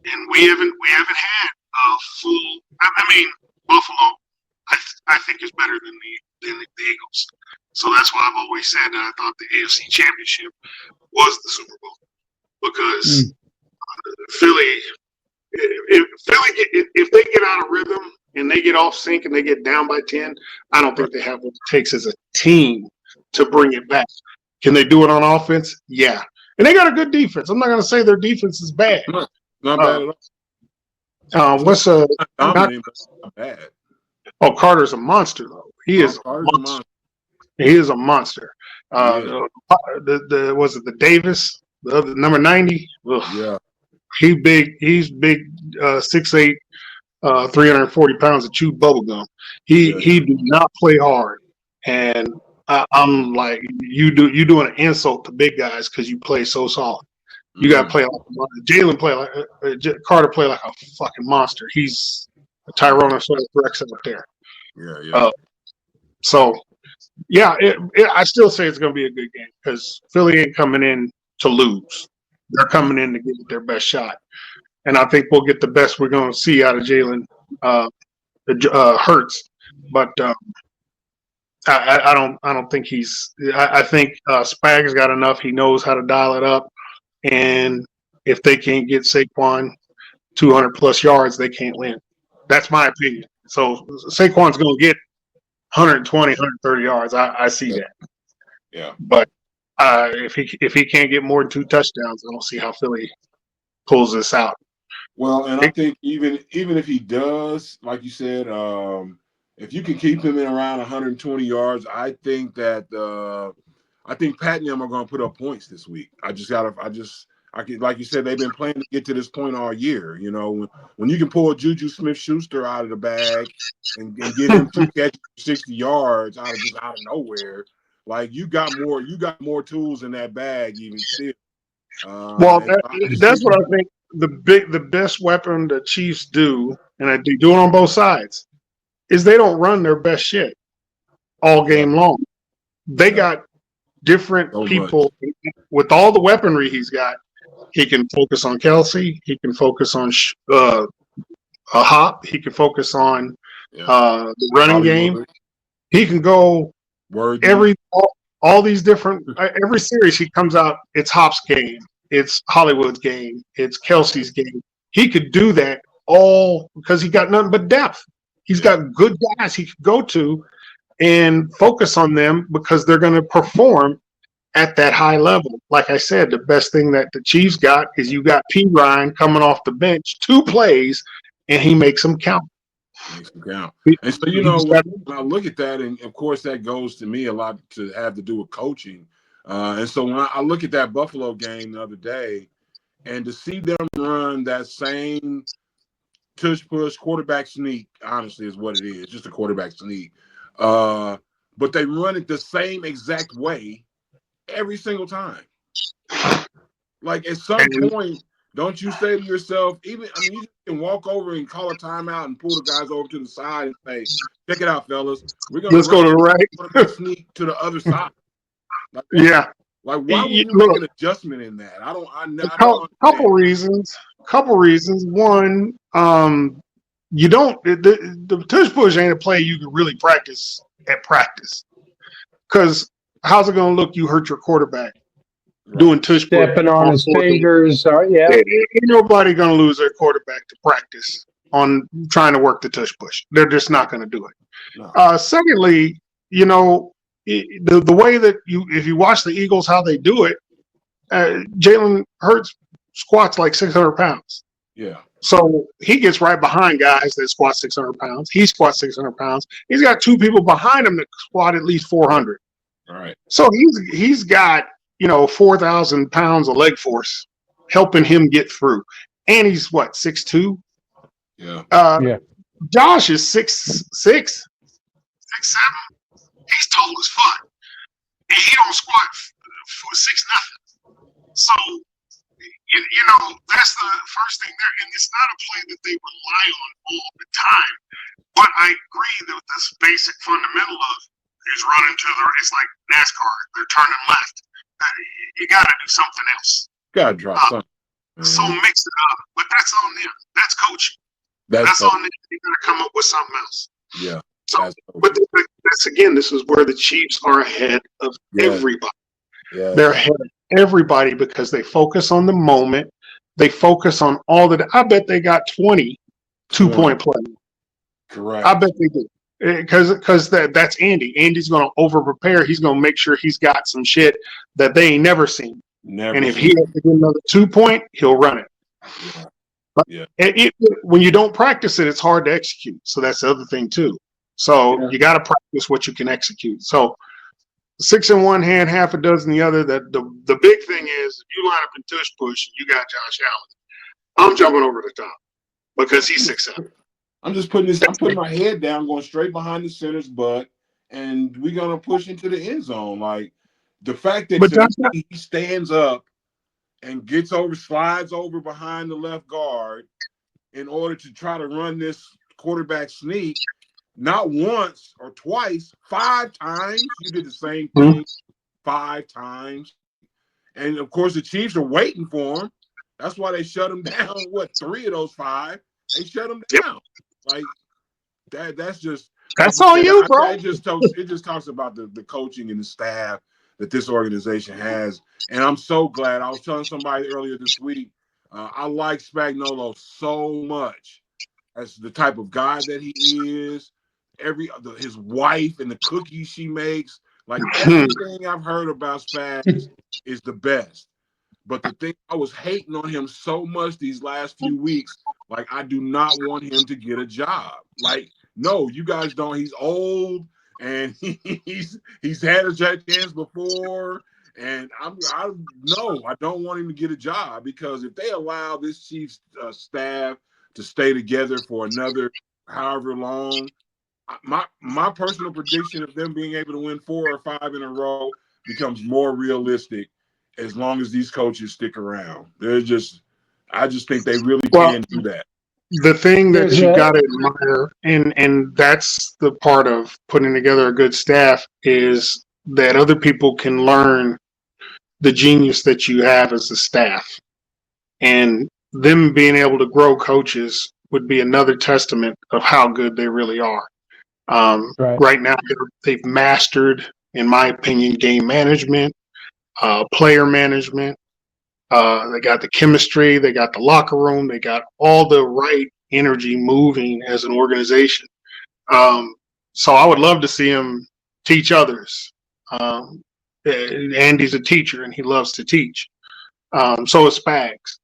and we haven't had a full. I mean, Buffalo, I think is better than the Eagles. So that's why I've always said that I thought the AFC Championship was the Super Bowl because Philly. If they get out of rhythm and they get off sync and they get down by 10, I don't think they have what it takes as a team to bring it back. Can they do it on offense? Yeah. And they got a good defense. I'm not going to say their defense is bad. Not bad at all. Not bad. Oh, Carter's a monster, though. He is a monster. He is a monster. Was it the Davis, the other number 90? Ugh. Yeah. He's big. He's big. 6'8", 340 pounds of chewed bubble gum. He did not play hard, and I'm like, you doing an insult to big guys because you play so solid. You got to play like Jalen play like Carter play like a fucking monster. He's a Tyrannosaurus Rex up there. Yeah. I still say it's going to be a good game because Philly ain't coming in to lose. They're coming in to give it their best shot. And I think we'll get the best we're going to see out of Jalen Hurts. But I don't think he's – I think Spags got enough. He knows how to dial it up. And if they can't get Saquon 200-plus yards, they can't win. That's my opinion. So Saquon's going to get 120, 130 yards. I see that. Yeah. But if he can't get more than 2 touchdowns, I don't see how Philly pulls this out. Well, and I think even if he does, like you said, if you can keep him in around 120 yards, I think that Pat and them are going to put up points this week. Like you said, they've been playing to get to this point all year. When you can pull Juju Smith-Schuster out of the bag and get him 2 catches, 60 yards out of nowhere. Like you got more tools in that bag even still. That's what I think the best weapon the Chiefs do, and they do it on both sides, is they don't run their best shit all game long. They got different people with all the weaponry he's got. He can focus on Kelsey. He can focus on a Hop. He can focus on the running game. He can go. All these different every series he comes out, it's Hop's game, it's Hollywood's game, it's Kelsey's game. He could do that all because he got nothing but depth. He's got good guys he could go to and focus on them because they're going to perform at that high level. Like I said, the best thing that the Chiefs got is you got P. Ryan coming off the bench, 2 plays, and he makes them count. Makes them count. He- And so, when I look at that, and of course that goes to me a lot to have to do with coaching. And so when I look at that Buffalo game the other day, and to see them run that same tush push quarterback sneak, honestly, is what it is, just a quarterback sneak. But they run it the same exact way every single time. Like at some point, don't you say to yourself, you can walk over and call a timeout and pull the guys over to the side and say, check it out, fellas. Let's go to the right. Sneak to the other side. Like, yeah. Like, why would you make an adjustment in that? I don't couple reasons. One, you don't the tush push ain't a play you can really practice at practice. Because how's it going to look? You hurt your quarterback doing tush push, stepping on his fingers. Ain't nobody going to lose their quarterback to practice on trying to work the tush push. They're just not going to do it. No. Secondly, the way that if you watch the Eagles, how they do it, Jalen Hurts squats like 600 pounds. Yeah. So he gets right behind guys that squat 600 pounds. He squats 600 pounds. He's got 2 people behind him that squat at least 400. All right. So he's got 4,000 pounds of leg force helping him get through. And he's what, 6'2"? Yeah. Josh is 6'6", 6'7". He's tall as fuck. And he don't squat for 6'0". So, that's the first thing there. And it's not a play that they rely on all the time. But I agree that this basic fundamental of is running it's like NASCAR. They're turning left. You got to do something else. Got to drop something. So mix it up. But that's on them. That's coaching. That's on them. You got to come up with something else. Yeah. So, but that's again, this is where the Chiefs are ahead of everybody. Yeah. They're ahead of everybody because they focus on the moment. They focus on I bet they got 20 2-point plays. Correct. I bet they do. Because that's Andy. Andy's going to over prepare. He's going to make sure he's got some shit that they ain't never seen. And if he has to get another 2-point, he'll run it. Yeah. But when you don't practice it, it's hard to execute. So that's the other thing too. So you got to practice what you can execute. So 6 in one hand, half a dozen the other. That the big thing is if you line up in tush push and you got Josh Allen, I'm jumping over the top because he's 6'7". I'm putting my head down, going straight behind the center's butt, and we're gonna push into the end zone. Like the fact that he stands up and slides over behind the left guard in order to try to run this quarterback sneak. Not once or twice, 5 times. You did the same thing 5 times. And, of course, the Chiefs are waiting for him. That's why they shut him down, 3 of those 5. They shut him down. Like, that's on you, bro. It just talks about the coaching and the staff that this organization has. And I'm so glad. I was telling somebody earlier this week, I like Spagnuolo so much as the type of guy that he is. His wife and the cookies she makes, like everything I've heard about Spags is the best. But the thing, I was hating on him so much these last few weeks. Like, I do not want him to get a job. Like, no, you guys don't. He's old and he's had a chance before. And I don't want him to get a job because if they allow this Chiefs staff to stay together for another however long, my personal prediction of them being able to win 4 or 5 in a row becomes more realistic as long as these coaches stick around. I just think they really can do that. The thing that you got to admire, and that's the part of putting together a good staff, is that other people can learn the genius that you have as a staff. And them being able to grow coaches would be another testament of how good they really are. Right now, they've mastered, in my opinion, game management, player management. They got the chemistry, they got the locker room, they got all the right energy moving as an organization. So I would love to see them teach others. Andy's a teacher and he loves to teach. So is Spags.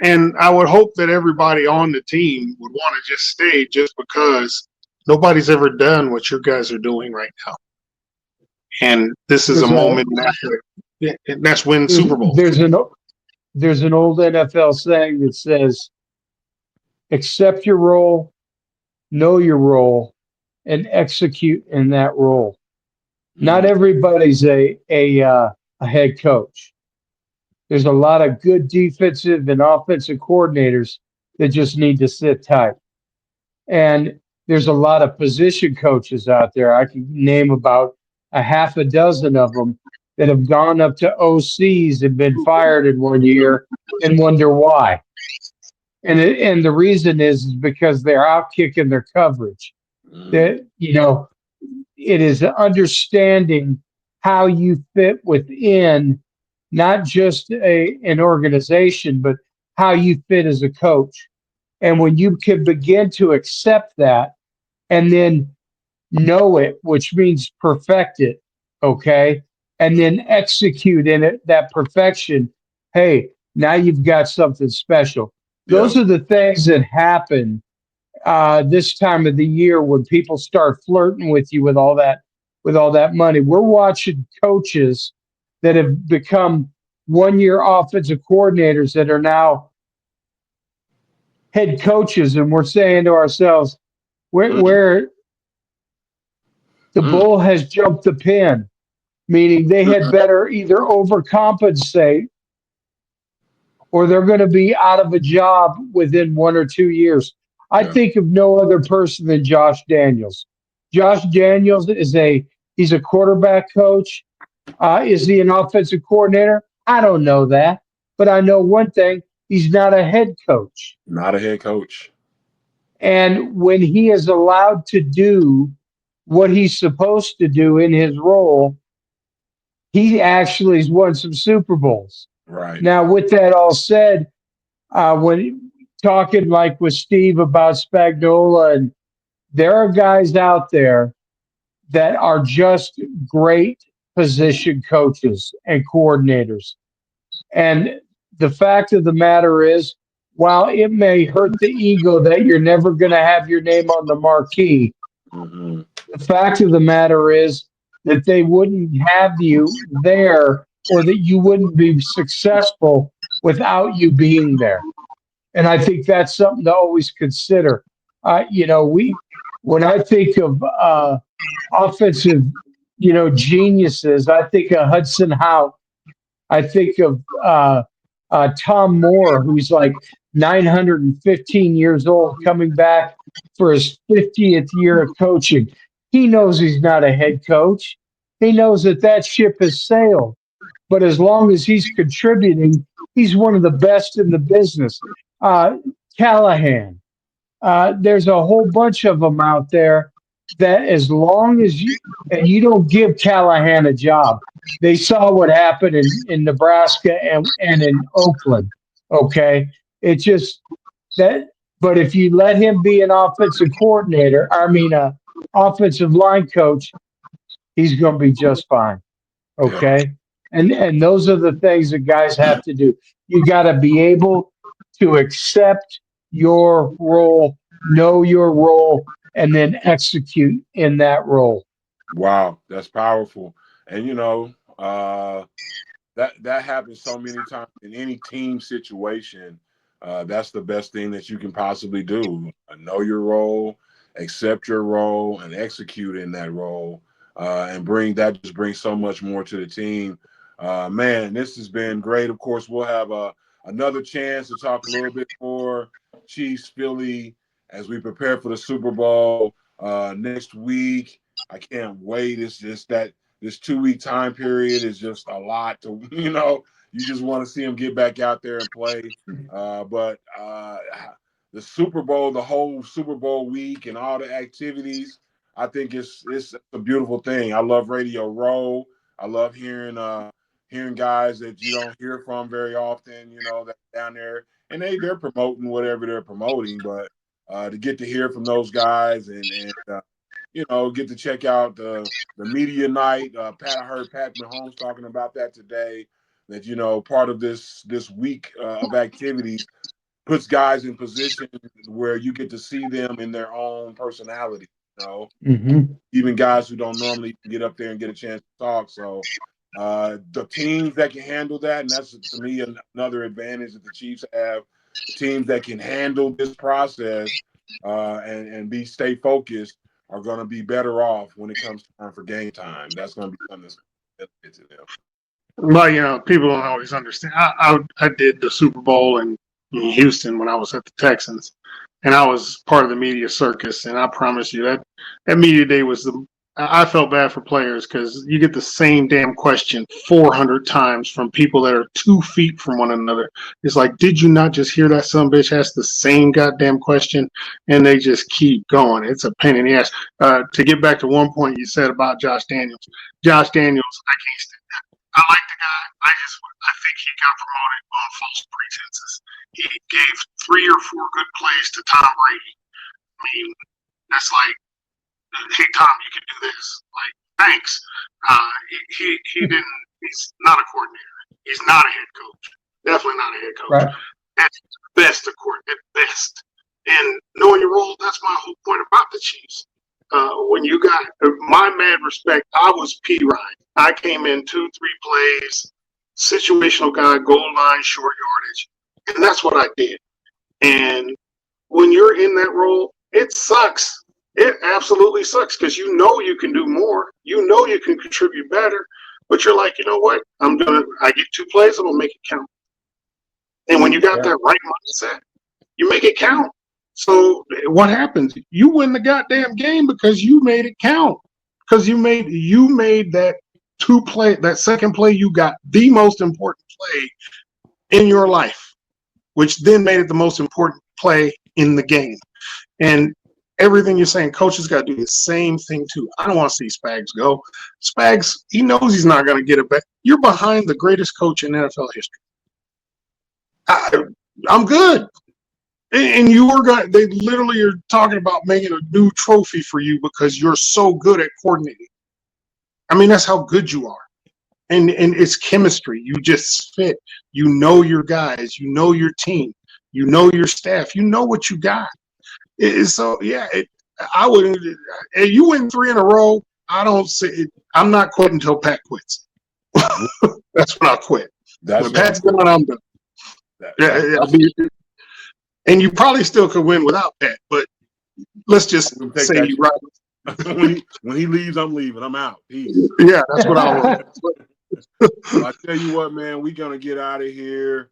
And I would hope that everybody on the team would want to just stay just because nobody's ever done what you guys are doing right now. And this is a moment that's win Super Bowl. There's an old NFL saying that says, accept your role, know your role, and execute in that role. Not everybody's a head coach. There's a lot of good defensive and offensive coordinators that just need to sit tight. And there's a lot of position coaches out there. I can name about a half a dozen of them that have gone up to OCs and been fired in 1 year and wonder why. And the reason is because they're out kicking their coverage. That, it is understanding how you fit within not just an organization, but how you fit as a coach. And when you can begin to accept that and then know it, which means perfect it, okay, and then execute in it that perfection, hey, now you've got something special. Those are the things that happen this time of the year when people start flirting with you with all that money. We're watching coaches that have become 1 year offensive coordinators that are now head coaches, and we're saying to ourselves, where the bull has jumped the pin, meaning they had better either overcompensate or they're going to be out of a job within 1 or 2 years. I think of no other person than Josh Daniels. Josh Daniels he's a quarterback coach. Is he an offensive coordinator? I don't know that, but I know one thing: he's not a head coach. Not a head coach. And when he is allowed to do what he's supposed to do in his role, he actually has won some Super Bowls. Right. Now, with that all said, when talking like with Steve about Spagnuolo, and there are guys out there that are just great position coaches and coordinators. And the fact of the matter is, while it may hurt the ego that you're never going to have your name on the marquee, the fact of the matter is that they wouldn't have you there, or that you wouldn't be successful without you being there. And I think that's something to always consider. When I think of offensive, geniuses, I think of Hudson Houck. I think of Tom Moore, who's like 915 years old, coming back for his 50th year of coaching. He knows he's not a head coach. He knows that ship has sailed. But as long as he's contributing, he's one of the best in the business. Callahan. There's a whole bunch of them out there that, as long as you don't give Callahan a job. They saw what happened in Nebraska and in Oakland. Okay. It just that, but if you let him be an offensive coordinator, offensive line coach, he's going to be just fine. Okay. And those are the things that guys have to do. You got to be able to accept your role, know your role, and then execute in that role. Wow, that's powerful. And that happens so many times in any team situation. That's the best thing that you can possibly do. Know your role, accept your role, and execute in that role. And just brings so much more to the team. Man, this has been great. Of course, we'll have another chance to talk a little bit more Chiefs, Philly, as we prepare for the Super Bowl next week. I can't wait. It's just that this 2-week time period is just a lot to, you just want to see them get back out there and play. But the Super Bowl, the whole Super Bowl week and all the activities, I think it's a beautiful thing. I love Radio Row. I love hearing guys that you don't hear from very often, that down there. And they're promoting whatever they're promoting, but to get to hear from those guys and get to check out the media night. I heard Pat Mahomes talking about that today. That part of this week of activities puts guys in position where you get to see them in their own personality. Even guys who don't normally get up there and get a chance to talk. So the teams that can handle that, and that's to me another advantage that the Chiefs have. Teams that can handle this process and stay focused are going to be better off when it comes time for game time. That's going to be something that's to them. Well, people don't always understand. I did the Super Bowl in Houston when I was at the Texans, and I was part of the media circus. And I promise you that media day was I felt bad for players because you get the same damn question 400 times from people that are 2 feet from one another. It's like, did you not just hear that some bitch ask the same goddamn question? And they just keep going. It's a pain in the ass. To get back to one point you said about Josh Daniels. Josh Daniels, I can't stand that. I like the guy. I think he got promoted on false pretenses. He gave 3 or 4 good plays to Tom Brady. I mean, that's like, hey, Tom, you can do this. Like, thanks. He didn't. He's not a coordinator. He's not a head coach. Definitely not a head coach. Right. At best, at best. And knowing your role, that's my whole point about the Chiefs. When you got my mad respect, I was P. Ryan. I came in 2-3 plays, situational guy, goal line, short yardage. And that's what I did. And when you're in that role, it sucks. It absolutely sucks because you can do more. You can contribute better. But you're like, you know what? I get 2 plays, I'm going to make it count. And when you got that right mindset, you make it count. So what happens? You win the goddamn game because you made it count. Because you made that that second play, you got the most important play in your life, which then made it the most important play in the game. And everything you're saying, coaches got to do the same thing too. I don't want to see Spags go. Spags, he knows he's not going to get it back. You're behind the greatest coach in NFL history. I'm good. And they literally are talking about making a new trophy for you because you're so good at coordinating. I mean, that's how good you are. And it's chemistry. You just fit. You know your guys. You know your team. You know your staff. You know what you got. I wouldn't. You win 3 in a row. I don't say it. I'm not quitting until Pat quits. That's when I quit. When Pat's done, I'm done. And you probably still could win without Pat, but let's just say you right. When he leaves, I'm leaving. I'm out. Peace. Yeah, that's what I want. I tell you what, man, we're gonna get out of here.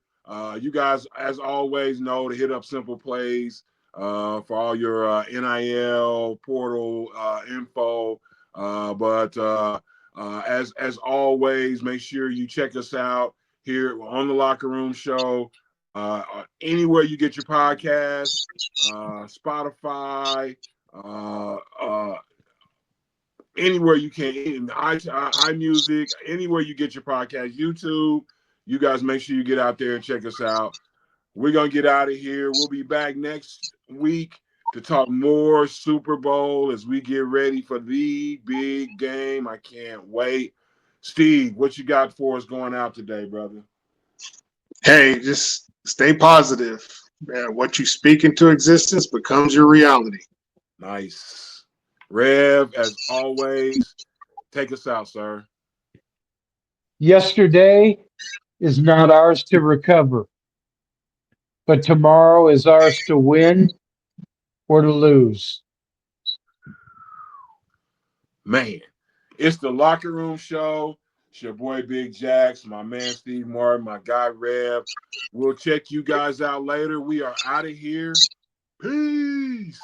You guys, as always, know to hit up Simple Plays for all your NIL portal info. But as always, make sure you check us out here on the Locker Room Show. Anywhere you get your podcasts, Spotify, anywhere you can, iMusic, anywhere you get your podcast, YouTube. You guys make sure you get out there and check us out. We're going to get out of here. We'll be back next week to talk more Super Bowl as we get ready for the big game. I can't wait. Steve, what you got for us going out today, brother? Hey, just stay positive. What you speak into existence becomes your reality. Nice. Rev, as always, take us out, sir. Yesterday is not ours to recover, but tomorrow is ours to win or to lose. Man, it's the Locker Room Show. It's your boy Big Jax, my man Steve Martin, my guy Rev. We'll check you guys out later. We are out of here. Peace.